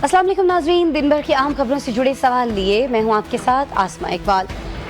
अस्सलाम वालेकुम नाज़रीन, दिन भर की अहम खबरों से जुड़े सवाल लिए मैं हूं आपके साथ आसमा इकबाल।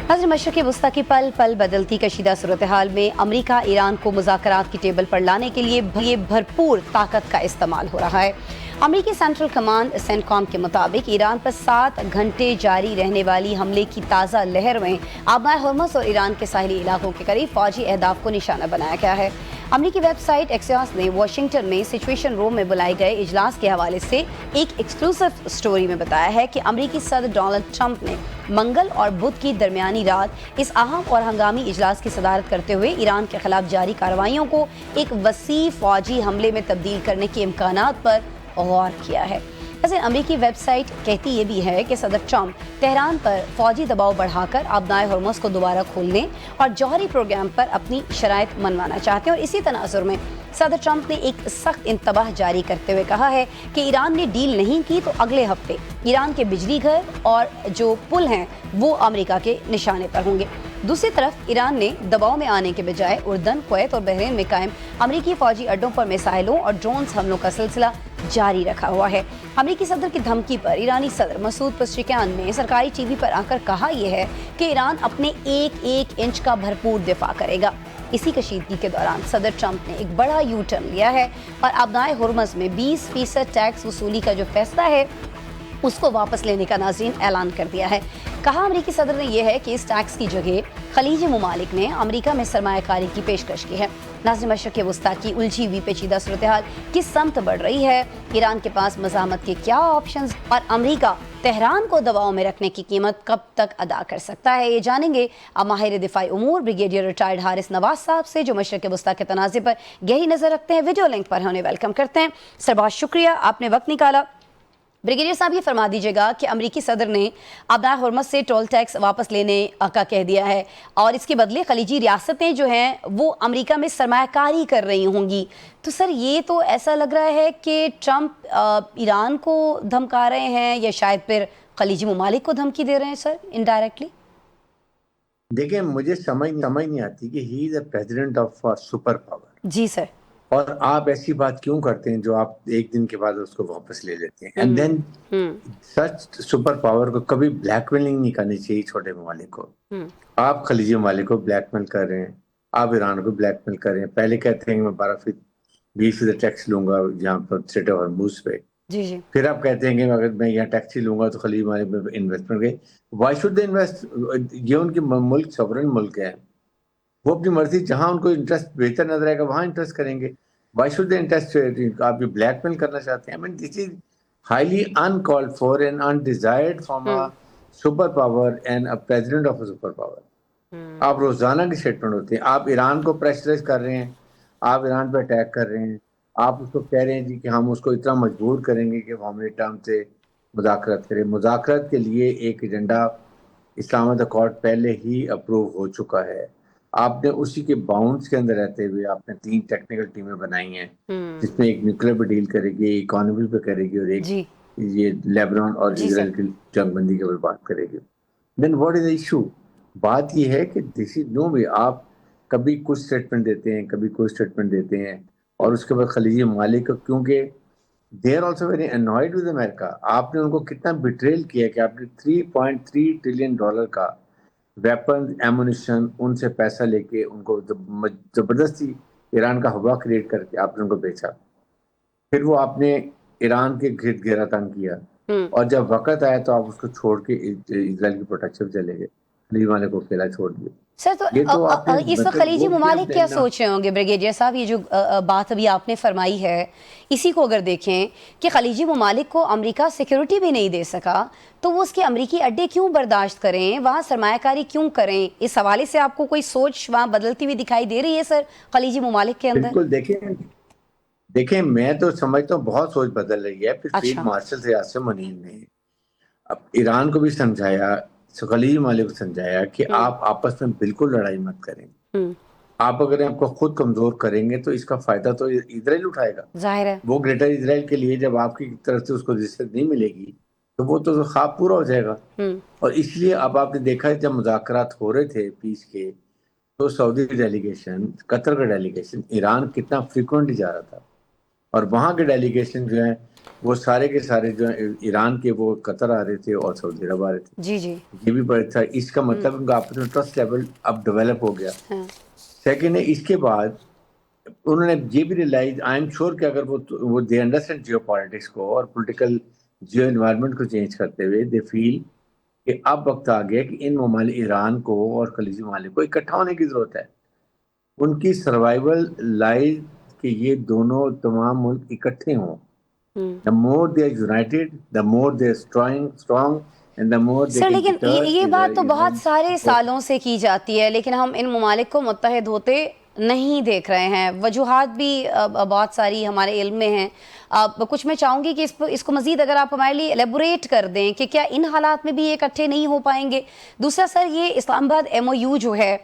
नाज़रीन, मशरिक़ वस्ता की पल पल बदलती कशीदा सूरत हाल में अमरीका ईरान को मुज़ाकरात की टेबल पर लाने के लिए भरपूर ताकत का इस्तेमाल हो रहा है। अमरीकी सेंट्रल कमांड सेंटकॉम के मुताबिक ईरान पर 7 घंटे जारी रहने वाली हमले की ताज़ा लहर में आबनाए हर्मस और ईरान के साहिली इलाकों के करीब फौजी अहदाफ को निशाना बनाया गया है। अमरीकी वेबसाइट एक्सियोस ने वाशिंगटन में सिचुएशन रूम में बुलाए गए इजलास के हवाले से एक एक्सक्लूसिव स्टोरी में बताया है कि अमरीकी सदर डोनाल्ड ट्रंप ने मंगल और बुध की दरमियानी रात इस अहम और हंगामी इजलास की सदारत करते हुए ईरान के खिलाफ जारी कार्रवाइयों को एक वसी फौजी हमले में तब्दील करने के इम्कानात पर गौर किया है। वैसे अमरीकी वेबसाइट कहती ये भी है कि सदर ट्रंप तेहरान पर फौजी दबाव बढ़ाकर आबनाए हर्मुज़ को दोबारा खोलने और जौहरी प्रोग्राम पर अपनी शराइत मनवाना चाहते हैं। और इसी तनाजुर में सदर ट्रंप ने एक सख्त इंतबाह जारी करते हुए कहा है कि ईरान ने डील नहीं की तो अगले हफ्ते ईरान के बिजली घर और जो पुल हैं वो अमेरिका के निशाने पर होंगे। दूसरी तरफ ईरान ने दबाव में आने के बजाय उर्दन, कुवैत और बहरीन में कायम अमरीकी फौजी अड्डों पर मिसाइलों और ड्रोन्स हमलों का सिलसिला जारी रखा हुआ है। अमरीकी सदर की धमकी पर ईरानी सदर मसूद पेज़ेश्कियान ने सरकारी टीवी पर आकर कहा यह है कि ईरान अपने एक एक इंच का भरपूर दिफा करेगा। इसी कशीदगी के दौरान सदर ट्रंप ने एक बड़ा यू टर्न लिया है और आबनाए हर्मुज़ में 20% टैक्स वसूली का जो फैसला है उसको वापस लेने का नाज़रीन ऐलान कर दिया है। कहा अमरीकी सदर ने यह है कि इस टैक्स की जगह खलीजी ममालिक ने अमरीका में सरमायाकारी की पेशकश की है। नाज़रीन, मशरिक़ वस्ता की उलझी हुई पेचीदा सूरत हाल किस समत बढ़ रही है, ईरान के पास मज़ामत के क्या ऑप्शंस और अमरीका तेहरान को दबाव में रखने की कीमत कब तक अदा कर सकता है, ये जानेंगे अब माहिर दिफाई उमूर ब्रिगेडियर रिटायर्ड हारिस नवाज साहब से, जो मशरिक़ वस्ता के तनाज़े पर गहरी नज़र रखते हैं। वीडियो लिंक पर उन्हें वेलकम करते हैं। सर, बहुत शुक्रिया, आपने वक्त निकाला। ब्रिगेडियर साहब, ये फरमा दीजिएगा कि अमरीकी सदर ने आबनाए हर्मुज़ से टोल टैक्स वापस लेने का कह दिया है और इसके बदले खलीजी रियासतें जो हैं वो अमरीका में सरमायाकारी कर रही होंगी। तो सर, ये तो ऐसा लग रहा है कि ट्रंप ईरान को धमका रहे हैं या शायद फिर खलीजी ममालिक को धमकी दे रहे हैं सर, इनडायरेक्टली। देखिए, मुझे समझ नहीं आती कि he is a president of super power. जी सर। और आप ऐसी बात क्यों करते हैं जो आप एक दिन के बाद उसको वापस ले लेते हैं। And then such super power को कभी ब्लैकमेलिंग नहीं करनी चाहिए छोटे ममालिक को। आप खलीजी ममालिक को ब्लैकमेल कर रहे हैं, आप ईरान को ब्लैकमेल कर रहे हैं। पहले कहते हैं कि मैं 20% टैक्स लूंगा यहाँ पर स्ट्रेट ऑफ हॉर्मुज़ पे। जी जी। फिर आप कहते हैं कि अगर मैं यहाँ टैक्स ही लूंगा तो खलीजी ममालिक में इन्वेस्टमेंट गए। Why should they invest? ये उनकी मुल्क सॉवरेन मुल्क है, वो अपनी मर्जी जहां उनको इंटरेस्ट बेहतर नजर आएगा वहां इंटरेस्ट करेंगे। Why should they interest? आप ये ब्लैकमेल करना चाहते हैं। I mean this is highly uncalled for and undesired from a super power and a president of a super power. आप रोजाना की स्टेटमेंट होती है, आप ईरान को प्रेशराइज कर रहे हैं, आप ईरान पे अटैक कर रहे हैं, आप उसको कह रहे हैं जी कि हम उसको इतना मजबूर करेंगे कि वो हमारे टर्म से मुज़ाकरत करें। मुज़ाकरत के लिए एक एजेंडा इस्लामाबाद अकॉर्ड पहले ही अप्रूव हो चुका है। आपने उसी के बाउंड्स के अंदर रहते हुए आपने 3 टेक्निकल टीमें बनाई हैं, जिसमें एक न्यूक्लियर पे डील करेगी, इकोनॉमी पे करेगी और एक ये लेबनान और इजराइल की जंगबंदी के ऊपर बात करेगी। Then what is the issue? बात ये है कि दिस इज नो वे। आप कभी कुछ स्टेटमेंट देते हैं, कभी कोई स्टेटमेंट देते हैं और उसके बाद खलीजी ममालिक, क्योंकि they are also very annoyed with America. आपने उनको कितना बिट्रेल किया कि आपने $3.3 ट्रिलियन का वेपन एमुनिशन उनसे पैसा लेके उनको जबरदस्ती ईरान का हवा क्रिएट करके आपने उनको बेचा। फिर वो आपने ईरान के गिरद घेरा तंग किया और जब वक्त आया तो आप उसको छोड़ के इजराइल की प्रोटेक्शन चले गए, खलीजी ममालिक को अकेला छोड़ दिया। सर, तो इस वक्त खलीजी ममालिक क्या सोच रहे होंगे ब्रिगेडियर साहब? ये जो बात अभी आपने फरमाई है, इसी को अगर देखें कि खलीजी ममालिक को अमेरिका सिक्योरिटी भी नहीं दे सका तो वो उसके अमरीकी अड्डे क्यों बर्दाश्त करें, वहाँ सरमायाकारी क्यों करें? इस हवाले से आपको कोई सोच वहाँ बदलती हुई दिखाई दे रही है सर खलीजी ममालिक के अंदर? बिल्कुल। देखें, मैं तो समझता हूँ बहुत सोच बदल रही है। फिर फील्ड मार्शल से आसिम मुनीर ने अब ईरान को भी समझाया, खलीजी ममालिक को समझाया कि आप आपस में बिल्कुल लड़ाई मत करें। आप अगर आपको खुद कमजोर करेंगे तो इसका फायदा तो इजराइल उठाएगा। जाहिर है वो ग्रेटर इजराइल के लिए जब आपकी तरफ से उसको रिस्क नहीं मिलेगी तो वो तो ख्वाब पूरा हो जाएगा। और इसलिए अब आपने देखा जब मुज़ाकरात हो रहे थे पीस के, तो सऊदी डेलीगेशन, कतर का डेलीगेशन ईरान कितना फ्रिक्वेंटली जा रहा था। اور وہاں کے ڈیلیگیشن جو ہیں وہ سارے کے سارے جو ہیں ایران کے وہ قطر آ رہے تھے اور سعودی عرب آ رہے تھے. جی جی یہ بھی بڑا تھا. اس کا مطلب ان کا آپس میں ٹرسٹ لیول اب ڈیولپ ہو گیا. سیکنڈ ہے اس کے بعد انہوں نے یہ بھی ریلائز آئی ایم شیور کہ اگر وہ دے انڈرسٹینڈ جیو پالیٹکس کو اور پولیٹیکل جیو انوائرمنٹ کو چینج کرتے ہوئے دے فیل کہ اب وقت آ گیا کہ ان ممالک ایران کو اور خلیجی ممالک کو اکٹھا ہونے کی ضرورت ہے. ان کی سروائیول لائز کہ یہ دونوں تمام ملک اکٹھے ہوں. The more they are united, the more they are strong and the more they sir can لیکن deter یہ بات تو بہت Iran. سارے سالوں سے کی جاتی ہے لیکن ہم ان ممالک کو متحد ہوتے نہیں دیکھ رہے ہیں. وجوہات بھی بہت ساری ہمارے علم میں ہیں. کچھ میں چاہوں گی کہ اس کو مزید اگر آپ ہمارے لیے ایلیبوریٹ کر دیں کہ کیا ان حالات میں بھی یہ اکٹھے نہیں ہو پائیں گے. دوسرا سر یہ اسلام آباد ایم او یو جو ہے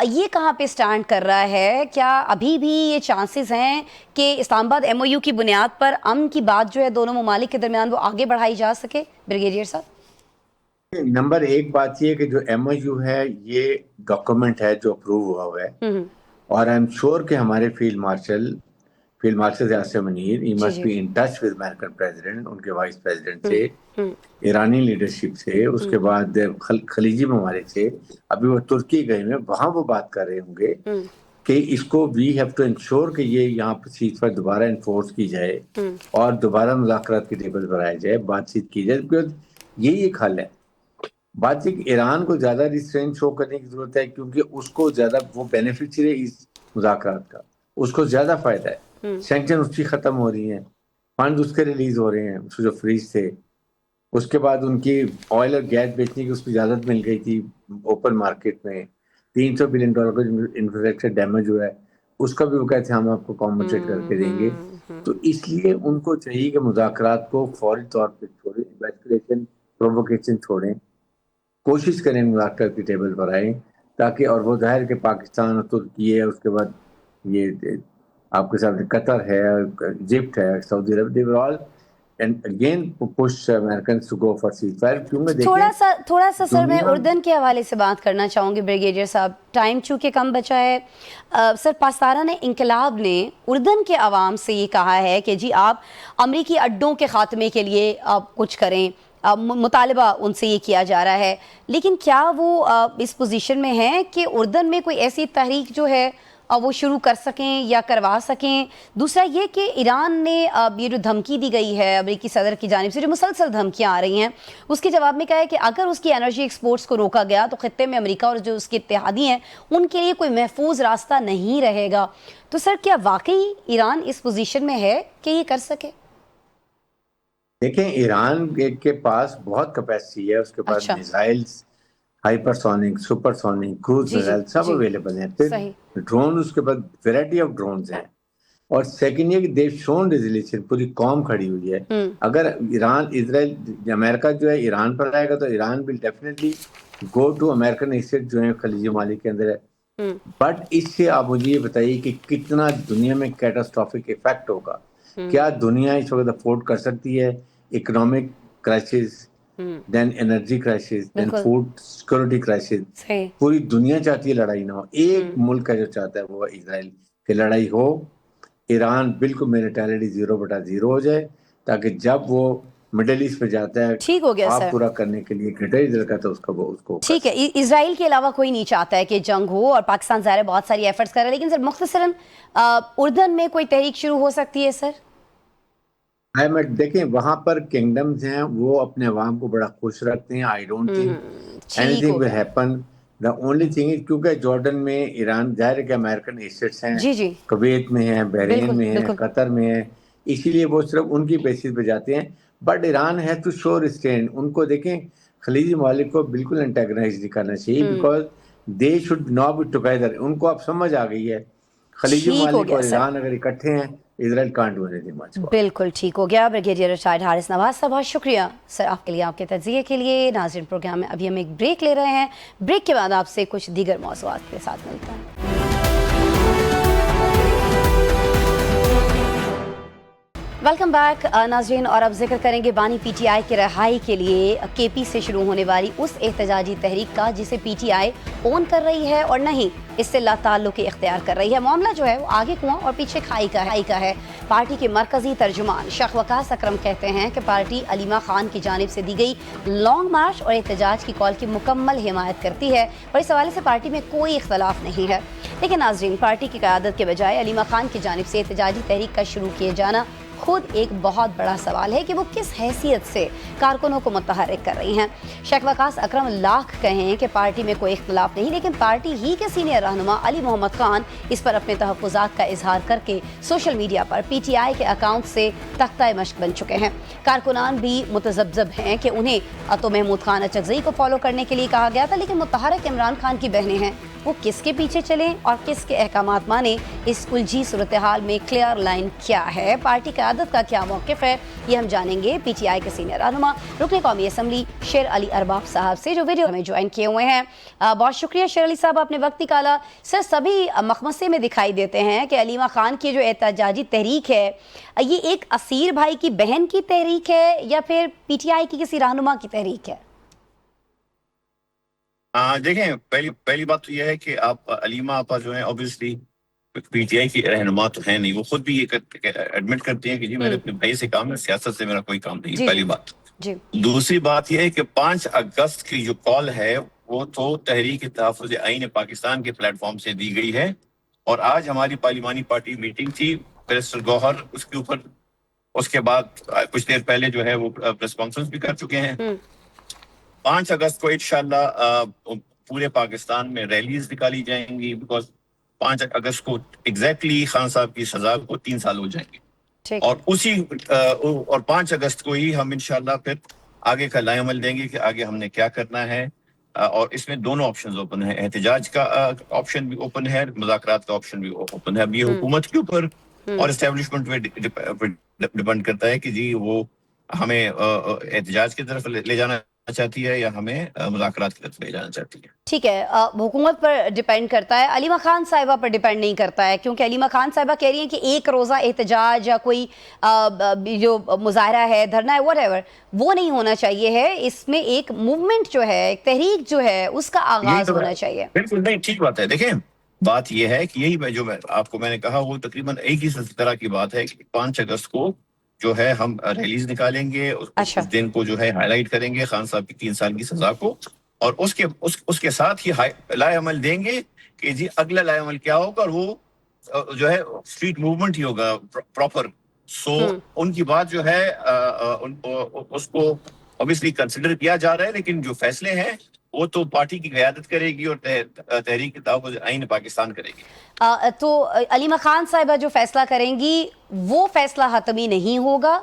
یہ کہاں پہ سٹینڈ کر رہا ہے؟ کیا ابھی بھی یہ چانسز ہیں کہ اسلام آباد ایم او یو کی بنیاد پر امن کی بات جو ہے دونوں ممالک کے درمیان وہ آگے بڑھائی جا سکے؟ بریگیڈیئر صاحب. نمبر ایک بات یہ کہ جو ایم او یو ہے یہ ڈاکومنٹ ہے جو اپروو ہوا ہوا ہے اور آئی ایم شیور کہ ہمارے field marshal Asim Munir he must be in touch with American president, ان کے وائس پریزیڈنٹ سے, ایرانی لیڈرشپ سے, اس کے بعد خلیجی ممالک سے. ابھی وہ ترکی گئے ہیں, وہاں وہ بات کر رہے ہوں گے کہ اس کو وی ہیو ٹو انشور کہ یہ یہاں پر سیز فائر دوبارہ انفورس کی جائے اور دوبارہ مذاکرات کی ٹیبل پر آیا جائے, بات چیت کی جائے, بیکاز یہی ایک حل ہے. بات یہ کہ ایران کو زیادہ ریسٹرین شو کرنے کی ضرورت ہے کیونکہ اس کو زیادہ وہ بینیفیشری ہے اس مذاکرات کا, اس کو زیادہ فائدہ ہے. سینکشن اس کی ختم ہو رہی ہیں, فنڈ اس کے ریلیز ہو رہے ہیں, اس جو فریز تھے. اس کے بعد ان کی آئل اور گیس بیچنے کی اس کو اجازت مل گئی تھی اوپن مارکیٹ میں. $300 بلین کا انفراسٹرکچر ڈیمیج ہوا ہے, اس کا بھی وہ کہتے ہیں ہم آپ کو کمپنسیٹ کر کے دیں گے. تو اس لیے ان کو چاہیے کہ مذاکرات کو فوری طور پہ چھوڑیں, ایویسکیلیشن پروووکیشن چھوڑیں, کوشش کریں مذاکرات کی ٹیبل پر آئیں تاکہ, اور وہ ظاہر کہ پاکستان اور ترکی ہے, اس کے بعد یہ آپ کے ساتھ قطر ہے, ایجپٹ ہے, سعودی عرب, they were all and again push Americans to go for ceasefire. کیونکہ دیکھیں تھوڑا سا سر میں اردن کے حوالے سے بات کرنا چاہوں گی بریگیڈیئر صاحب, ٹائم چونکہ کم بچا ہے. سر پاسداران انقلاب نے اردن کے عوام سے یہ کہا ہے کہ جی آپ امریکی اڈوں کے خاتمے کے لیے آپ کچھ کریں, مطالبہ ان سے یہ کیا جا رہا ہے. لیکن کیا وہ اس پوزیشن میں ہیں کہ اردن میں کوئی ایسی تحریک جو ہے وہ شروع کر سکیں یا کروا سکیں؟ دوسرا یہ کہ ایران نے یہ جو دھمکی دی گئی ہے امریکی صدر کی جانب سے, جو مسلسل دھمکیاں آ رہی ہیں, اس کے جواب میں کہا ہے کہ اگر اس کی انرجی ایکسپورٹس کو روکا گیا تو خطے میں امریکہ اور جو اس کے اتحادی ہیں ان کے لیے کوئی محفوظ راستہ نہیں رہے گا. تو سر کیا واقعی ایران اس پوزیشن میں ہے کہ یہ کر سکے؟ دیکھیں ایران کے پاس بہت کیپیسٹی ہے, اس کے پاس missiles, hypersonic, supersonic, cruise missile سب اویلیبل ہیں. پھر ڈرون, اس کے بعد ویرائٹی آف ڈرونز ہیں. اور سیکنڈ یہ کہ دیو شون ریزولیشن, پوری قوم کھڑی ہوئی ہے. اگر ایران اسرائیل امریکہ جو ہے ایران پر آئے گا تو Iran will definitely go to American east جو ہیں خلیجی ممالک کے اندر ہے. بٹ اس سے آپ مجھے یہ بتائیے کہ کتنا دنیا میں کیٹاسٹرافک افیکٹ ہوگا. کیا دنیا اس وقت افورڈ کر سکتی ہے اکنامک کرائسس, دین انرجی کرائسس, دین فوڈ سیکورٹی کرائسس؟ پوری دنیا چاہتی ہے لڑائی نہ ہو, ایک ملک ہے جو چاہتا ہے وہ اسرائیل کہ لڑائی ہو. ایران بالکل میلیٹیرلی 0/0 ہو جائے تاکہ جب وہ مڈل ایسٹ پہ جاتا ہے ٹھیک ہو گیا سر, پورا کرنے کے لیے گریٹر کا تو اس کو ٹھیک ہے. اسرائیل کے علاوہ کوئی نہیں چاہتا ہے کہ جنگ ہو, اور پاکستان ظاہر بہت ساری ایفرٹس کر رہا ہے. لیکن سر مختصراً اردن میں کوئی تحریک شروع ہو سکتی ہے سر؟ دیکھیں وہاں پر کنگڈمز ہیں, وہ اپنے عوام کو بڑا خوش رکھتے ہیں. I don't think any thing will happen. The only thing is کیونکہ جارڈن میں ایران ظاہر ہے کہ امریکن ایسٹس ہیں, کویت میں ہیں, بحرین میں ہیں, قطر میں ہیں, اسی لیے وہ صرف ان کی بیسس پہ جاتے ہیں. But Iran has to show restraint. ان کو دیکھیں خلیجی ممالک کو بالکل انٹیگنائز نہیں کرنا چاہیے, because they should now be together. ان کو اب سمجھ آ گئی ہے خلیجی ممالک اور ایران اگر اکٹھے ہیں, اسرائیل کانٹ ڈو اینی تھنگ. بالکل ٹھیک ہو گیا. بریگیڈیئر ریٹائرڈ حارث نواز صاحب بہت شکریہ سر آپ کے لیے, آپ کے تجزیے کے لیے. ناظرین پروگرام میں ابھی ہم ایک بریک لے رہے ہیں, بریک کے بعد آپ سے کچھ دیگر موضوعات کے ساتھ ملتا ہے. वेलकम बैक नाज़रीन, और अब जिक्र करेंगे बानी पीटीआई की रहाई के लिए केपी से शुरू होने वाली उस एहतजाजी तहरीक का जिसे पीटीआई ओन कर रही है और नहीं इससे लाताल्लुक़ इख्तियार कर रही है। मामला जो है वो आगे कुआं और पीछे खाई का है। पार्टी के मरकजी तर्जुमान शेख वकास अकरम कहते हैं कि पार्टी अलीमा खान की जानिब से दी गई लॉन्ग मार्च और एहतजाज की कॉल की मुकम्मल हिमायत करती है और इस हवाले से पार्टी में कोई इख्तलाफ नहीं है। लेकिन नाज़रीन, पार्टी की क़यादत के बजाय अलीमा खान की जानिब से एहतजाजी तहरीक का शुरू किए जाना खुद एक बहुत बड़ा सवाल है कि वो किस हैसियत से कारकुनों को मुतहर्रिक कर रही हैं। शेख वकास अकरम लाख कहें कि पार्टी में कोई इख्तलाफ नहीं, लेकिन पार्टी ही के सीनियर रहनुमा अली मोहम्मद खान इस पर अपने तहफ़्फ़ुज़ात का इजहार करके सोशल मीडिया पर पीटीआई के अकाउंट से तख्ता मश्क बन चुके हैं। कारकुनान भी मुतज़ब्ज़ब हैं कि उन्हें तो महमूद खान अचकज़ई को फॉलो करने के लिए कहा गया था, लेकिन मुतहर्रिक इमरान खान की बहनें हैं, वो किसके पीछे चलें और किसके अहकामात माने, इस उलझी सूरत हाल में क्लियर लाइन क्या है, पार्टी क़यादत का क्या मौक़िफ़ है, ये हम जानेंगे पीटीआई के सीनियर रहनुमा रुकन कौमी असम्बली शेर अली अरबाब साहब से, जो वीडियो हमें ज्वाइन किए हुए हैं। बहुत शुक्रिया शेर अली साहब, आपने वक्त निकाला। सर, सभी मखमसे में दिखाई देते हैं कि अलीमा खान की जो एहतजाजी तहरीक है ये एक असीर भाई की बहन की तहरीक है या फिर पीटीआई की किसी रहनुमा की तहरीक है? देखें, पहली बात तो यह है कि आप अलीमा आपा जो है ऑब्वियसली पीटीआई की रहनुमा तो है नहीं, वो खुद भी ये एडमिट करती हैं कि जी मेरे अपने भाई से काम है, सियासत से मेरा कोई काम नहीं। पहली बात। दूसरी बात यह है कि 5 अगस्त की जो कॉल है वो तो तहरीक तहफ़्फ़ुज़ आईन पाकिस्तान के प्लेटफॉर्म से दी गई है और आज हमारी पार्लिमानी पार्टी मीटिंग थी बैरिस्टर गौहर उसके ऊपर, उसके बाद कुछ देर पहले जो है वो प्रेस कॉन्फ्रेंस भी कर चुके हैं। 5 अगस्त को इंशाल्लाह पूरे पाकिस्तान में रैलीज निकाली जाएंगी, बिकॉज 5 अगस्त को एग्जैक्टली खान साहब की सजा को 3 साल हो जाएंगे और उसी और 5 अगस्त को ही हम इंशाल्लाह फिर आगे का लाएअमल देंगे कि आगे हमने क्या करना है। और इसमें दोनों ऑप्शंस ओपन है, एहतजाज का ऑप्शन भी ओपन है, मुज़ाकरात का ऑप्शन भी ओपन है। अब ये हुकूमत के ऊपर और एस्टेब्लिशमेंट पे डिपेंड करता है कि जी वो हमें एहतजाज की तरफ ले जाना चाहती है या हमें मुज़ाकरात की तरफ ले जाना चाहती है। ठीक है, हुकूमत पर डिपेंड करता है, अलीमा खान साहिबा पर डिपेंड नहीं करता है, क्योंकि अलीमा खान साहिबा कह रही हैं कि एक रोज़ा एहतजाज या कोई जो मुजाहरा है, धरना है, व्हाटएवर, वो नहीं होना चाहिए है। इसमें एक मूवमेंट जो है, एक तहरीक जो है, उसका आगाज होना चाहिए। बिल्कुल नहीं, ठीक बात है। देखें, बात यह है कि यही जो मैंने कहा वो तकरीबन एक ही तरह की बात है कि 5 अगस्त को जो है हम रैलीज निकालेंगे, उस दिन को जो है हाईलाइट करेंगे खान साहब की 3 साल की सजा को और उसके साथ ही लाएअमल देंगे कि जी अगला लाएअमल क्या होगा और वो जो है स्ट्रीट मूवमेंट ही होगा प्रॉपर। सो उनकी बात जो है उसको ऑब्वियसली कंसिडर किया जा रहा है, लेकिन जो फैसले हैं वो तो पार्टी की क़यादत करेगी और तहरीक तहफ़्फ़ुज़ आईन पाकिस्तान करेगी। तो अलीमा खान साहिबा जो फैसला करेंगी वो फैसला हतमी नहीं होगा,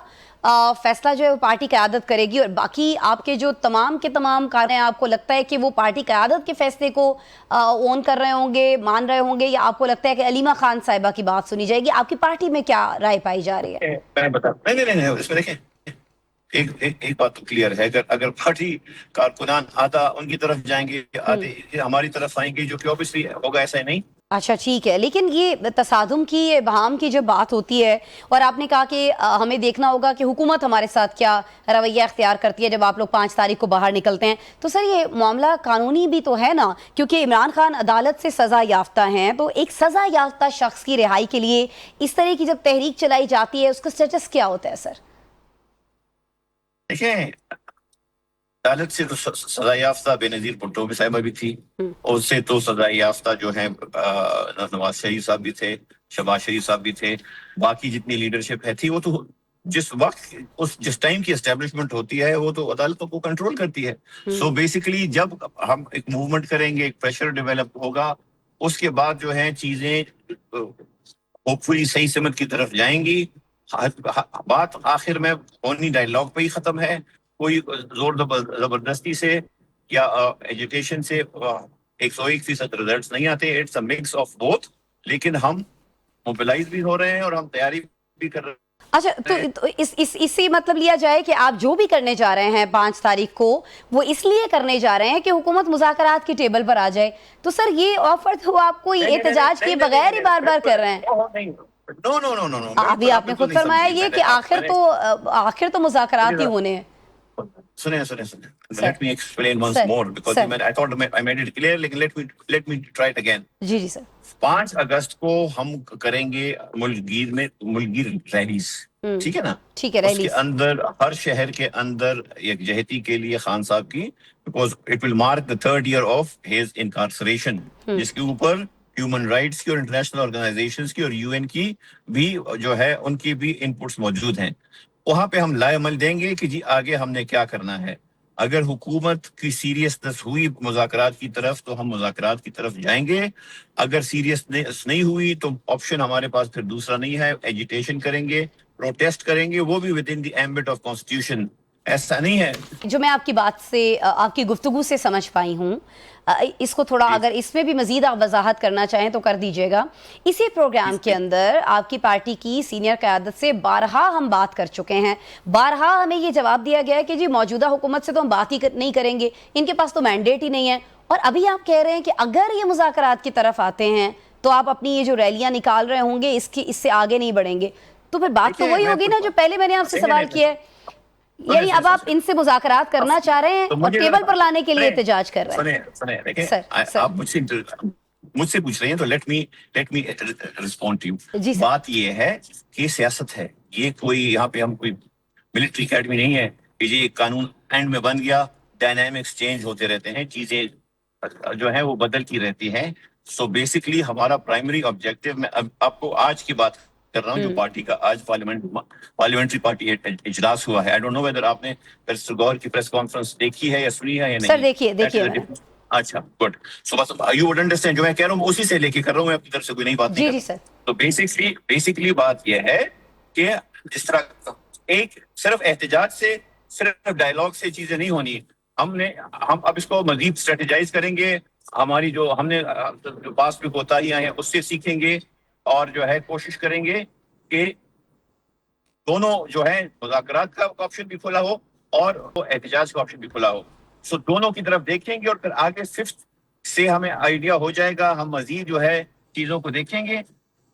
फैसला जो है वो पार्टी क़यादत करेगी और बाकी आपके जो तमाम के तमाम कार्य हैं, आपको लगता है कि वो पार्टी क़यादत के फैसले को ओन कर रहे होंगे, मान रहे होंगे, या आपको लगता है कि अलीमा खान साहिबा की बात सुनी जाएगी? आपकी पार्टी में क्या राय पाई जा रही है? मैं बता नहीं, इसमें देखें, एक बात तो क्लियर है, अगर पार्टी कारकुनान आधा उनकी तरफ जाएंगे, आधे हमारी तरफ आएंगे, जो कि ऑब्वियसली होगा, ऐसा नहीं। अच्छा, ठीक है, लेकिन ये तसादुम की, ये बहाम की जब बात होती है और आपने कहा कि हमें देखना होगा कि हुकूमत हमारे साथ क्या रवैया अख्तियार करती है जब आप लोग 5 तारीख को बाहर निकलते हैं, तो सर ये मामला कानूनी भी तो है ना, क्योंकि इमरान खान अदालत से सज़ा याफ्ता हैं, तो एक सज़ा याफ्ता शख्स की रिहाई के लिए इस तरह की जब तहरीक चलाई जाती है उसका स्टेटस क्या होता है सर? देखें, अदालत से तो सजा याफ्ता बेनज़ीर भुट्टो भी साहिबा भी थी, उससे तो सजा याफ्ता जो है नवाज शरीफ साहब भी थे, शहबाज शरीफ साहब भी थे, बाकी जितनी लीडरशिप है थी, वो तो जिस टाइम की एस्टेब्लिशमेंट होती है वो तो अदालतों को कंट्रोल करती है। सो बेसिकली जब हम एक मूवमेंट करेंगे, एक प्रेशर डेवलप होगा, उसके बाद जो है चीजें होपफुली सही समत की तरफ जाएंगी। बात आखिर में कौनी डायलॉग पे ही खत्म है, कोई जोर जबरदस्ती से या एजुटेशन से 101% रिजल्ट्स नहीं आते। It's a mix of both, लेकिन हम मोबिलाइज भी हो रहे हैं और हम तैयारी भी कर रहे हैं। अच्छा, तो इससे मतलब लिया जाए कि आप जो भी करने जा रहे हैं 5 तारीख को, वो इसलिए करने जा रहे हैं कि हुकूमत मुज़ाकरात की टेबल पर आ जाए। तो सर ये ऑफर तो आप कोई एहतजाज के बगैर ही बार बार कर रहे हैं। नो अभी आपने खुद फरमाया ये कि आखिर तो मुज़ाकरात ही होने हैं. सुने Sir. Let me explain once Sir. More because Sir. I thought I made it clear, लेकिन let me try it again. जी सर. 5 अगस्त को हम करेंगे मुल्कगीर रैलीज, ठीक है ना? ठीक है, उसके रैलीज. अंदर हर शहर के अंदर यकजहती के लिए खान साहब की, because it will mark the 3rd year of his इनकार्सरेशन, जिसके ऊपर ह्यूमन राइट्स की और इंटरनेशनल ऑर्गेनाइजेशंस की और यूएन की भी जो है उनकी भी इनपुट्स मौजूद हैं. वहां पे हम लाएमल देंगे कि जी आगे हमने क्या करना है. अगर हुकूमत की सीरियसनेस हुई मुज़ाकरात की तरफ तो हम मुज़ाकरात की तरफ जाएंगे. अगर सीरियसनेस नहीं हुई तो ऑप्शन हमारे पास फिर दूसरा नहीं है, एजिटेशन करेंगे, प्रोटेस्ट करेंगे, वो भी with in the ambit of constitution. ऐसा नहीं है. जो मैं आपकी बात से आपकी गुफ्तगू से समझ पाई हूँ, इसको थोड़ा अगर इसमें भी मजीद आप वजाहत करना चाहें तो कर दीजिएगा. इसी प्रोग्राम के अंदर आपकी पार्टी की सीनियर क़यादत से बारहा हम बात कर चुके हैं. बारहा हमें ये जवाब दिया गया है कि जी मौजूदा हुकूमत से तो हम बात ही नहीं करेंगे, इनके पास तो मैंडेट ही नहीं है. और अभी आप कह रहे हैं कि अगर ये मुज़ाकरात की तरफ आते हैं तो आप अपनी ये जो रैलियाँ निकाल रहे होंगे इससे आगे नहीं बढ़ेंगे. तो फिर बात तो वही होगी ना जो पहले मैंने आपसे सवाल किया है, यानी अब आप इनसे मुज़ाकरात करना चाह रहे हैं और टेबल पर लाने के लिए एहतजाज कर रहे हैं. सुने, आप मुझसे पूछ रहे हैं तो let me respond to you. बात ये है कि सियासत है, ये कोई यहाँ पे हम कोई मिलिट्री एकेडमी नहीं है कि ये कानून एंड में बन गया. डायनामिक्स चेंज होते रहते हैं, चीजें जो है वो बदलती रहती हैं. सो बेसिकली हमारा प्राइमरी ऑब्जेक्टिव, मैं अब आपको आज की बात कर रहा हूँ, जो पार्टी का आज पार्लियामेंट्री पार्टी इजलास हुआ है. आई डोंट नो वेदर आपने मिस्टर गौहर की प्रेस कॉन्फ्रेंस देखी है या सुनी है या नहीं. सर देखिए. अच्छा, गुड. सो बस यू वुड अंडरस्टैंड जो मैं कह रहा हूँ उसी से लेके कर रहा हूँ, मैं अपनी तरफ से कोई नई बात नहीं कर रहा. जी सर. तो बेसिकली बात यह है कि जिस तरह एक सिर्फ एहतजाज से, सिर्फ डायलॉग से चीजें नहीं होनी. हम अब इसको मजीद स्ट्रेटेजाइज करेंगे. हमारी जो हमने जो पास में कोताहियां हैं उससे सीखेंगे और जो है कोशिश करेंगे कि दोनों जो है मुज़ाकरात का ऑप्शन भी खुला हो और वो एहतजाज का ऑप्शन भी खुला हो. सो दोनों की तरफ देखेंगे और फिर आगे 5th से हमें आइडिया हो जाएगा. हम मजीद जो है चीजों को देखेंगे.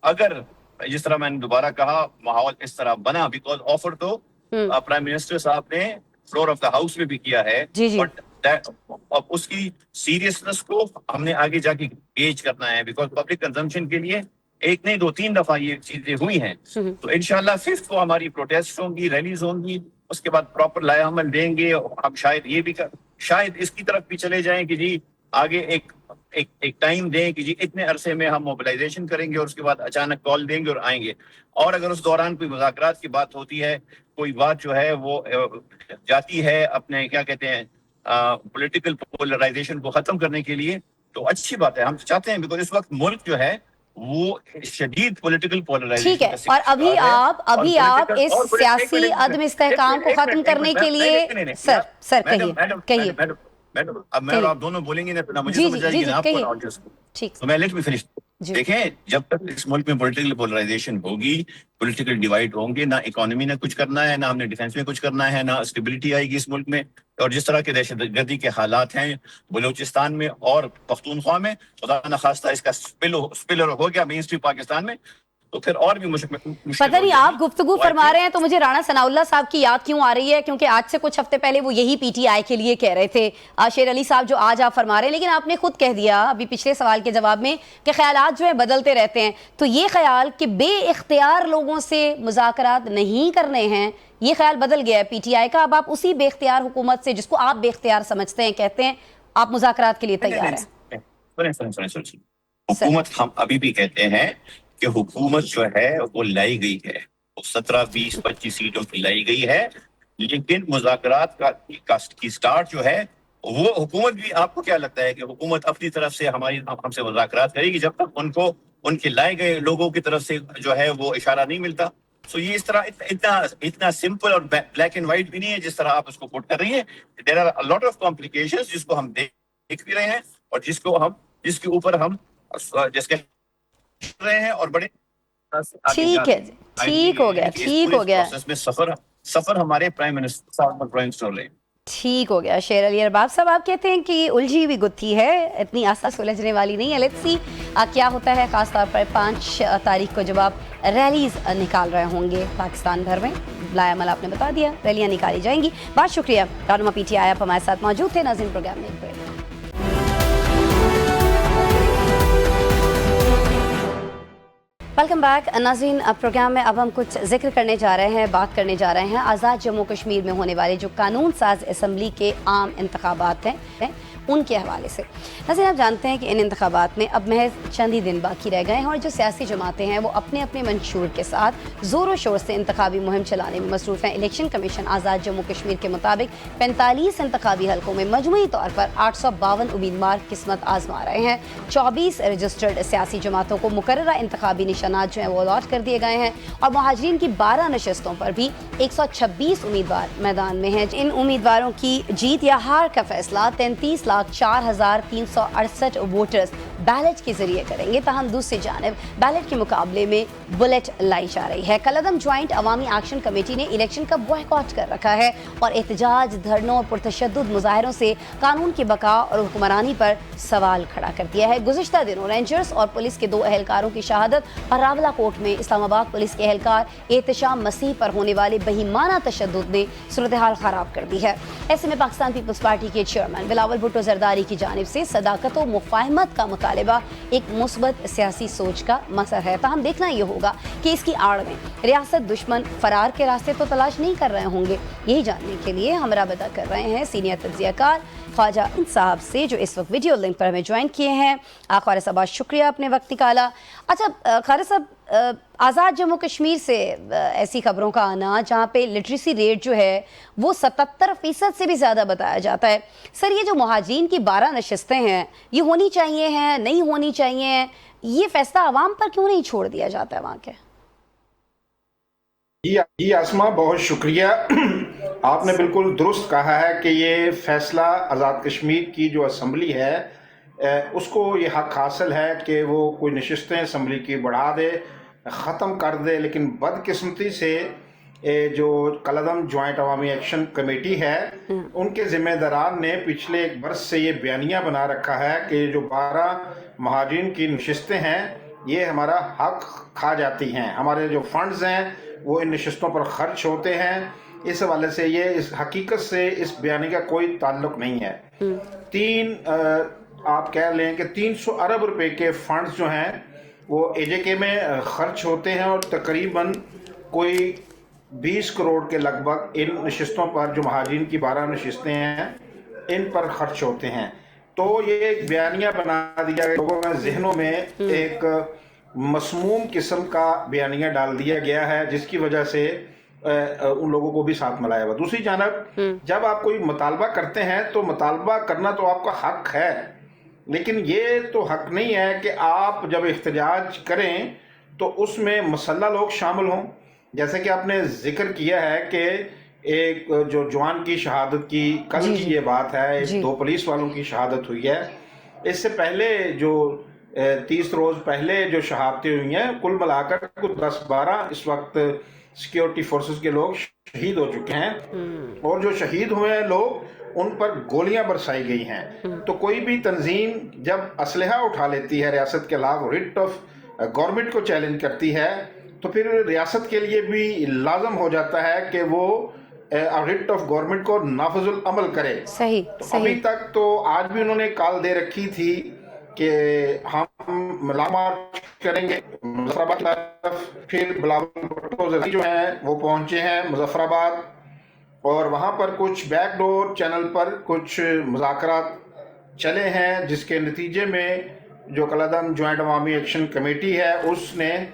अगर जिस तरह मैंने दोबारा कहा माहौल इस तरह बना, बिकॉज ऑफर तो प्राइम मिनिस्टर साहब ने फ्लोर ऑफ द हाउस में भी किया है, बट अब उसकी सीरियसनेस को हमने आगे जाके गेज करना है, बिकॉज पब्लिक कंजम्पशन के लिए 1 नहीं 2-3 दफा ये चीजें हुई हैं. तो इंशाल्लाह 5th को हमारी प्रोटेस्ट होंगी, रैलीज होंगी. उसके बाद प्रॉपर लाएमल देंगे. हम शायद इसकी तरफ भी चले जाएं कि जी आगे एक टाइम दें कि जी इतने अरसे में हम मोबिलाइजेशन करेंगे और उसके बाद अचानक कॉल देंगे और आएंगे. और अगर उस दौरान कोई मुज़ाकरात की बात होती है, कोई बात जो है वो जाती है अपने क्या कहते हैं पॉलिटिकल पोलराइजेशन को खत्म करने के लिए, तो अच्छी बात है. हम चाहते हैं बिकॉज इस वक्त मुल्क जो है वो शदीद पॉलिटिकल पोलराइजेशन. ठीक है. और अभी आप इस सियासी अदम इस्तेहकाम को खत्म करने के लिए सर कहिए. मैडम अब मैं और आप दोनों बोलेंगे ना, मुझे समझ आएगी ना आपको. ठीक. तो मैं लेट मी फिनिश. देखें, जब तक इस मुल्क में पॉलिटिकल पोलराइजेशन होगी, पॉलिटिकल डिवाइड होंगे, ना इकोनॉमी ने कुछ करना है, ना हमने डिफेंस में कुछ करना है, ना स्टेबिलिटी आएगी इस मुल्क में. और जिस तरह के दहशतगर्दी के हालात हैं बलूचिस्तान में और पख्तूनख्वा में, खुदा न खास्ता इसका स्पिलर हो गया मेन स्ट्रीम पाकिस्तान में, तो फिर और भी मुश्किल. पता नहीं आप गुफ्तगू फरमा रहे हैं तो मुझे राणा सनाउल्लाह साहब की याद क्यों आ रही है, क्योंकि आज से कुछ हफ्ते पहले वो यही पीटीआई के लिए कह रहे थे. शेर अली साहब जो आज आप फरमा रहे हैं, लेकिन आपने खुद कह दिया अभी पिछले सवाल के जवाब में कि ख्यालात जो है बदलते रहते हैं. तो ये ख्याल कि बेइख्तियार लोगों से मुज़ाकरात नहीं करने हैं, ये ख्याल बदल गया है पीटीआई का. अब आप उसी बेइख्तियार हुकूमत से, जिसको आप बेइख्तियार समझते हैं, कहते हैं आप मुज़ाकरात के लिए तैयार हैं. हुकूमत हम अभी भी कहते हैं कि हुकूमत जो है वो लाई गई है, वो 17, 20, 25 सीटों की लाई गई है. लेकिन मुज़ाकरात की स्टार्ट जो है वो हुकूमत भी, आपको क्या लगता है कि हुकूमत अपनी तरफ से हमसे मुज़ाकरात करेगी जब तक उनको उनके लाए गए लोगों की तरफ से जो है वो इशारा नहीं मिलता? सो ये इस तरह इतना सिंपल और ब्लैक एंड व्हाइट भी नहीं है जिस तरह आप उसको कोट कर रही हैं. There are a lot of complications जिसको हम देख भी रहे हैं और जिसके ऊपर हम रहे हैं और बड़े. ठीक है, ठीक हो गया. में सफर हमारे प्राइम मिनिस्टर साहब रहे हैं. ठीक हो गया। शेर अली अरबाब साहब, आप कहते हैं कि उलझी हुई गुत्थी है, इतनी आसान सुलझने वाली नहीं है। लेट्स सी क्या होता है, खास तौर पर 5 तारीख को जब आप रैलीज निकाल रहे होंगे पाकिस्तान भर में। लायामल आपने बता दिया, रैलियां निकाली जाएंगी। बहुत शुक्रिया रहनुमा PTI, आप हमारे साथ मौजूद थे। नाज़रीन, प्रोग्राम में एक ब्रेक। वेलकम बैक नाज़रीन। प्रोग्राम में अब हम कुछ जिक्र करने जा रहे हैं, बात करने जा रहे हैं आज़ाद जम्मू कश्मीर में होने वाले जो कानून साज असम्बली के आम इंतखाबात हैं उनके हवाले से। नाज़रीन, आप जानते हैं कि इन इंतखाबात में अब महज चंद ही दिन बाकी रह गए हैं और जो सियासी जमातें हैं वो अपने अपने मंशूर के साथ ज़ोर शोर से इंतखाबी मुहिम चलाने में मसरूफ़ हैं। इलेक्शन कमीशन आज़ाद जम्मू कश्मीर के मुताबिक 45 इंतखाबी हलकों में मजमूई तौर पर 852 उम्मीदवार किस्मत आजमा रहे हैं। 24 रजिस्टर्ड सियासी जमातों को मुकर्ररा इंतखाबी निशानात जो हैं वो अलॉट कर दिए गए हैं और मुहाजिरीन की 12 नशस्तों पर भी 126 उम्मीदवार मैदान में हैं। इन उम्मीदवारों की जीत या हार का फैसला 33,04,368 वोटर्स बैलेट के जरिए करेंगे। ताहम दूसरी जानिब बैलेट के मुकाबले में बुलेट लाई जा रही है। कलअदम ज्वाइंट अवामी एक्शन कमेटी ने इलेक्शन का बॉयकॉट कर रखा है और एहतजाज, धरनों और पुरतशद्दुद मुजाहरों से कानून की बका और हुक्मरानी पर सवाल खड़ा कर दिया है। गुज़िश्ता दिनों रेंजर्स और पुलिस के 2 एहलकारों की शहादत और रावला कोर्ट में इस्लामाबाद पुलिस के एहलकार एहतशाम मसीह पर होने वाले बहीमाना तशद्दुद ने सूरत हाल ख़राब कर दी है। ऐसे में पाकिस्तान पीपल्स पार्टी के चेयरमैन बिलावल भुट्टो जरदारी की जानिब से सदाकत और मुफाहमत का मुतालबा एक मुस्बत सियासी सोच का मसर है। ताहम देखना ये होगा कि इसकी आड़ में रियासत दुश्मन फरार के रास्ते तो तलाश नहीं कर रहे होंगे। यही जानने के लिए हम राबता कर रहे हैं सीनियर तज्ज़ियाकार ख्वाजा साहब से, जो इस वक्त वीडियो लिंक पर हमें ज्वाइन किए हैं। ख्वाजा साहब, बहुत शुक्रिया अपने वक्त निकाला। अच्छा ख्वाजा साहब, आज़ाद जम्मू कश्मीर से ऐसी खबरों का आना जहाँ पे लिटरेसी रेट जो है वो 77% से भी ज़्यादा बताया जाता है। सर, ये जो मुहाजिरीन की 12 नशस्तें हैं, ये होनी चाहिए हैं, नहीं होनी चाहिए, ये फैसला आवाम पर क्यों नहीं छोड़ दिया जाता है वहाँ के? जी आसमा, बहुत शुक्रिया। आपने बिल्कुल दुरुस्त कहा है कि ये फैसला आज़ाद कश्मीर की जो असम्बली है उसको ये हक हासिल है कि वो कोई नशिस्तें असम्बली की बढ़ा दे, ख़त्म कर दे। लेकिन बदकिस्मती से जो कलअदम ज्वाइंट अवामी एक्शन कमेटी है उनके ज़िम्मेदारान ने पिछले 1 बरस से ये बयानिया बना रखा है कि जो 12 महाजिरीन की नशिस्तें हैं ये हमारा हक खा जाती हैं, हमारे जो फंड्स हैं वो इन नशिस्तों पर खर्च होते हैं। इस हवाले से ये इस हकीकत से इस बयानी का कोई ताल्लुक नहीं है। आप कह लें कि 300 अरब रुपए के फंड्स जो हैं वो एजेके में खर्च होते हैं और तकरीबन कोई 20 करोड़ के लगभग इन नशिस्तों पर, जो महाजिरीन की 12 नशिस्तें हैं, इन पर खर्च होते हैं। तो ये एक बयानिया बना दिया गया, लोगों के जहनों में एक मसमूम किस्म का बयानिया डाल दिया गया है, जिसकी वजह से उन लोगों को भी साथ मिलाया हुआ। दूसरी जानब जब आप कोई मुतालबा करते हैं तो मुतालबा करना तो आपका हक है, लेकिन ये तो हक नहीं है कि आप जब एहतजाज करें तो उसमें मसल्ला लोग शामिल हों। जैसे कि आपने जिक्र किया है कि एक जो जवान की शहादत की कल की ये बात है, 2 पुलिस वालों की शहादत हुई है। इससे पहले जो 30 रोज़ पहले जो शहादतें हुई हैं, कुल मिलाकर कुछ 10-12 इस वक्त सिक्योरिटी फोर्सेस के लोग शहीद हो चुके हैं और जो शहीद हुए हैं लोग उन पर गोलियां बरसाई गई हैं। तो कोई भी तंजीम जब असलहा उठा लेती है, रियासत के खिलाफ रिट ऑफ गवर्नमेंट को चैलेंज करती है, तो फिर रियासत के लिए भी लाजम हो जाता है कि वो रिट ऑफ गवर्नमेंट को नाफिजुल अमल करे। सही, तो सही। अभी तक तो आज भी उन्होंने कॉल दे रखी थी कि हम लॉन्ग मार्च करेंगे मुजफ्फराबाद तरफ। फिर बिलावल भुट्टो जो हैं वो पहुंचे हैं मुजफ्फराबाद और वहाँ पर कुछ बैकडोर चैनल पर कुछ मुज़ाकरात चले हैं, जिसके नतीजे में जो कलअदम ज्वाइंट अवामी एक्शन कमेटी है उसने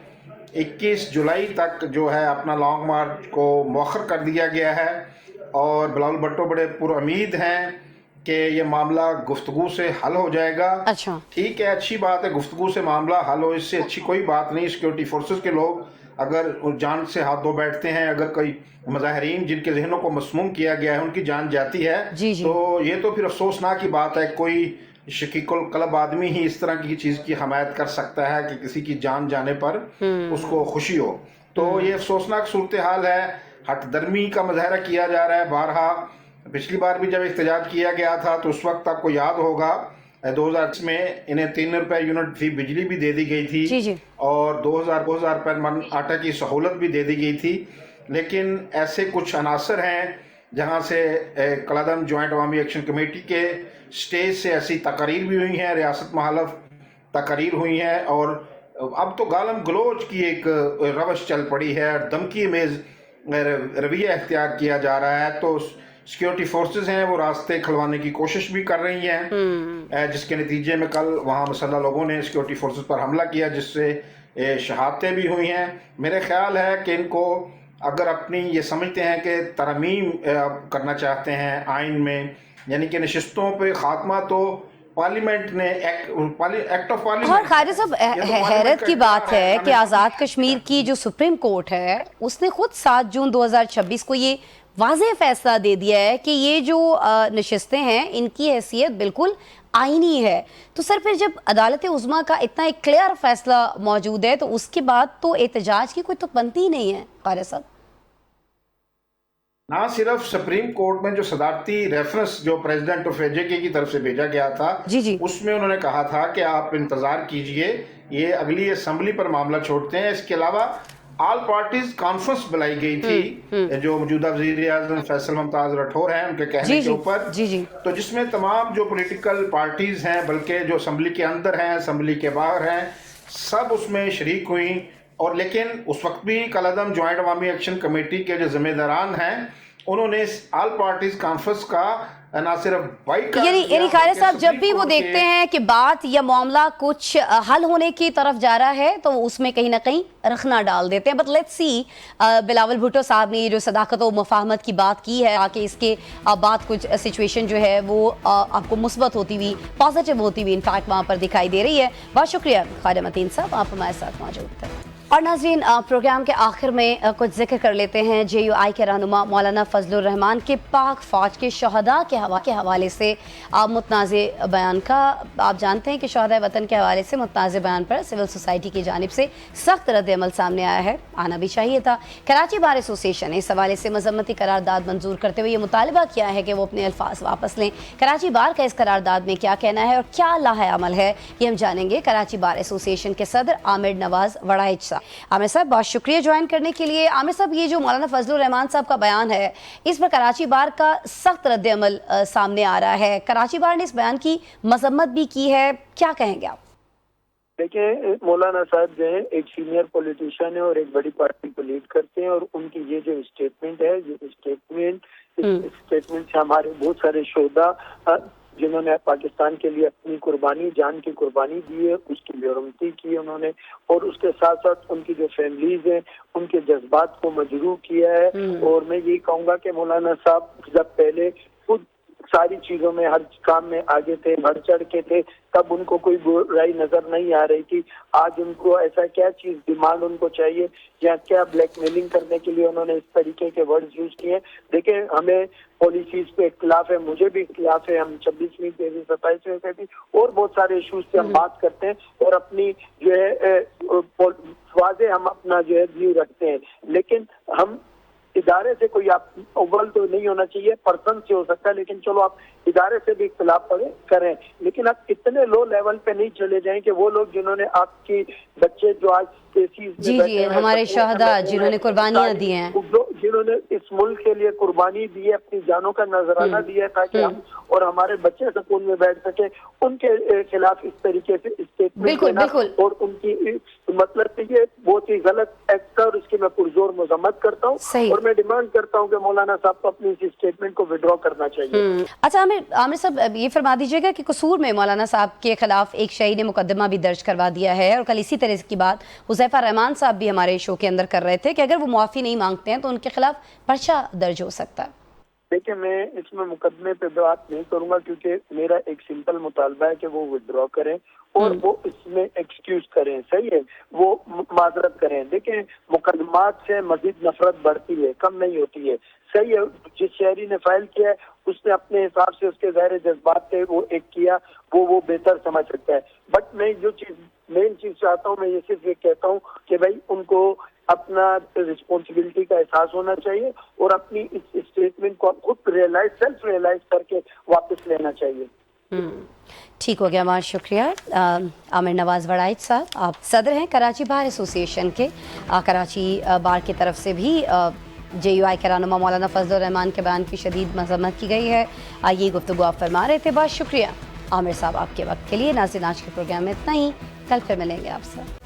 21 जुलाई तक जो है अपना लॉन्ग मार्च को मौखर कर दिया गया है। और बिलावल भुट्टो बड़े पुरुमीद हैं कि ये मामला गुफ्तगू से हल हो जाएगा। अच्छा, ठीक है, अच्छी बात है, गुफ्तगू से मामला हल हो, इससे अच्छी कोई बात नहीं। सिक्योरिटी फोर्सेस के लोग अगर जान से हाथ धो बैठते हैं, अगर कोई मुजाहिरीन जिनके जहनों को मसमूम किया गया है उनकी जान जाती है, तो ये तो फिर अफसोसनाक की बात है। कोई शकीकुल कल्ब आदमी ही इस तरह की चीज़ की हमायत कर सकता है कि किसी की जान जाने पर उसको खुशी हो। तो ये अफसोसनाक सूरत हाल है। हट दर्मी का मुजाहरा किया जा रहा है बारहा पिछली बार भी जब एहतजाज किया गया था तो उस वक्त आपको याद होगा 2000 में इन्हें 3 रुपए यूनिट फ्री बिजली भी दे दी गई थी जी जी। और 2000 रुपए मन आटा की सहूलत भी दे दी गई थी। लेकिन ऐसे कुछ अनासर हैं जहां से कलादम जॉइंट अवामी एक्शन कमेटी के स्टेज से ऐसी तकरीर भी हुई हैं, रियासत महालफ तकरीर हुई हैं, और अब तो गालम गलोच की एक रवश चल पड़ी है, धमकी मेज रवैया अख्तियार किया जा रहा है। तो सिक्योरिटी फोर्सेस हैं वो रास्ते खुलवाने की कोशिश भी कर रही हैं, जिसके नतीजे में कल वहाँ मुसल्लह लोगों ने सिक्योरिटी फोर्सेस पर हमला किया जिससे शहादतें भी हुई हैं। मेरे ख्याल है कि इनको अगर अपनी ये समझते हैं कि तरमीम करना चाहते हैं आइन में, यानी कि नशिस्तों पे खात्मा, तो पार्लियामेंट ने एक्ट ऑफ पार्लियामेंट। और खारिज साहब, हैरत की बात है कि आज़ाद कश्मीर की जो सुप्रीम कोर्ट है उसने खुद 7 जून 2026 को ये वाज़ेह फैसला दे दिया है कि ये जो नशिस्तें हैं इनकी हैसियत बिल्कुल आईनी है। तो सर फिर जब अदालत उज़्मा का इतना एक क्लियर फैसला मौजूद है तो उसके बाद तो एहतजाज की कोई तो बनती ही नहीं है क़ारी साहब। ना सिर्फ सुप्रीम कोर्ट में जो सदारती रेफरेंस जो प्रेसिडेंट ऑफ एजेके की तरफ से भेजा गया था जी। उसमें उन्होंने कहा था कि आप इंतजार कीजिए, ये अगली असेंबली पर मामला छोड़ते हैं। इसके अलावा ऑल पार्टीज कॉन्फ्रेंस बुलाई गई थी जो मौजूदा वज़ीर आज़म फैसल मुमताज राठौर हैं उनके कहने के ऊपर, तो जिसमें तमाम जो पॉलिटिकल पार्टीज हैं, बल्कि जो असेंबली के अंदर हैं, असेंबली के बाहर हैं, सब उसमें शरीक हुई। और लेकिन उस वक्त भी कलादम जॉइंट अवामी एक्शन कमेटी के जो जिम्मेदारान हैं उन्होंने ऑल पार्टीज कॉन्फ्रेंस का ना सिर्फ बाइकाट, यानी क़ारी साहब जब भी वो देखते हैं कि बात या मामला कुछ हल होने की तरफ जा रहा है तो उसमें कहीं ना कहीं रखना डाल देते हैं। But let's see, Bilawal Bhutto साहब ने ये जो सदाकत और मुफाहमत की बात की है आके इसके बाद कुछ सिचुएशन जो है वो आपको मुस्बत होती हुई, पॉजिटिव होती हुई इनफैक्ट वहाँ पर दिखाई दे रही है। बहुत शुक्रिया ख़ालिद मतीन साहब, आप हमारे साथ मौजूद थे। और नाज़रीन, प्रोग्राम के आखिर में कुछ जिक्र कर लेते हैं JUI के रहनुमा मौलाना फजलुर रहमान के पाक फ़ौज के शहदा के हवाले से मुतनाज़े बयान का। आप जानते हैं कि शहदा वतन के हवाले से मुतनाज़े बयान पर सिविल सोसाइटी की जानिब से सख्त रद्द-ए-अमल सामने आया है, आना भी चाहिए था। कराची बार एसोसिएशन ने इस हवाले से मजम्मती करारदाद मंजूर करते हुए ये मुतालबा किया है कि वो अपने अल्फाज वापस लें। कराची बार का इस करारदाद में क्या कहना है और क्या लाहे-अमल है ये हम जानेंगे कराची बार एसोसिएशन के सदर आमिर नवाज वड़ाइच साहब। आमिर साहब बहुत शुक्रिया ज्वाइन करने के लिए। आमिर साहब, ये जो मौलाना फजलुर रहमान साहब का बयान है इस पर कराची बार का सख्त रद्द-ए-अमल सामने आ रहा है, कराची बार ने इस बयान की मजम्मत भी की है, क्या कहेंगे आप? देखिए, मौलाना साहब जो है एक सीनियर पॉलिटिशियन है और एक बड़ी पार्टी को लीड करते हैं, और उनकी ये जो स्टेटमेंट है, ये स्टेटमेंट से हमारे बहुत सारे शोधा जिन्होंने पाकिस्तान के लिए अपनी कुर्बानी, जान की कुर्बानी दी है, उसकी बेरुमती की उन्होंने, और उसके साथ साथ उनकी जो फैमिलीज हैं उनके जज्बात को मजरूह किया है। और मैं यही कहूँगा कि मौलाना साहब जब पहले खुद सारी चीजों में, हर काम में आगे थे, बढ़ चढ़ के थे, तब उनको कोई बुराई नजर नहीं आ रही थी। आज उनको ऐसा क्या चीज डिमांड उनको चाहिए या क्या ब्लैकमेलिंग करने के लिए उन्होंने इस तरीके के वर्ड्स यूज किए। देखिए, हमें पॉलिसीज पे इख्तिलाफ है, मुझे भी इख्तिलाफ है, हम 26वीं 23वीं 27वीं से भी और बहुत सारे इशूज से हम बात करते हैं और अपनी जो है वाज़े हम अपना जो है व्यू रखते हैं, लेकिन हम इदारे से कोई आप अव्वल तो नहीं होना चाहिए, पर्सन से हो सकता है, लेकिन चलो आप इदारे से भी इख्तिलाफ करें, लेकिन आप इतने लो लेवल पे नहीं चले जाएं कि वो लोग जिन्होंने आपकी बच्चे जो आज जी हमारे शहदा जिन्होंने कुर्बानियां दी हैं, जिन्होंने इस मुल्क के लिए कुर्बानी दी है, अपनी जानों का नजराना दिया है ताकि हम और हमारे बच्चे सुकून में बैठ सके, उनके खिलाफ इस तरीके से स्टेटमेंट देना और उनकी मतलब ये बहुत ही गलत एक्ट है और इसकी मैं पुरजोर मजम्मत करता हूँ और मैं डिमांड करता हूँ कि मौलाना साहब को अपनी इस स्टेटमेंट को विड्रॉ करना चाहिए। अच्छा आमिर साहब, ये फरमा दीजिएगा कि कसूर में मौलाना साहब के खिलाफ एक शहीद ने मुकदमा भी दर्ज करवा दिया है और कल इसी तरह की बात हुज़ैफा रहमान साहब भी हमारे शो के अंदर कर रहे थे कि अगर वो मुआफ़ी नहीं मांगते हैं तो उनके खिलाफ पर्चा दर्ज हो सकता है। देखिए, मैं इसमें मुकदमे पे बात नहीं करूंगा क्योंकि मेरा एक सिंपल मुतालबा है कि वो विड्रॉ करें और वो इसमें एक्सक्यूज करें, सही है, वो माजरत करें। देखिए, मुकदमात से मजीद नफरत बढ़ती है, कम नहीं होती है, सही है। जिस शहरी ने फाइल किया है उसने अपने हिसाब से उसके ज़ाहिर जज्बात थे वो एक किया, वो बेहतर समझ सकता है। बट मैं जो चीज मेन चीज चाहता हूँ, मैं ये सिर्फ ये कहता हूँ कि भाई उनको अपना रिस्पॉन्सिबिलिटी का एहसास होना चाहिए और अपनी इस स्टेटमेंट को खुद सेल्फ रियलाइज करके वापस लेना चाहिए। ठीक हो गया, बहुत शुक्रिया। आमिर नवाज वड़ाइच साहब, आप सदर हैं कराची बार एसोसिएशन के। कराची बार की तरफ से भी JUI के रहनुमा मौलाना फजल रहमान के बयान की शदीद मजम्मत की गई है। ये गुफ्तगू आप फरमा रहे थे, बहुत शुक्रिया आमिर साहब आपके वक्त के लिए। नाज़रीन, आज के प्रोग्राम में इतना ही, कल फिर मिलेंगे आपसे।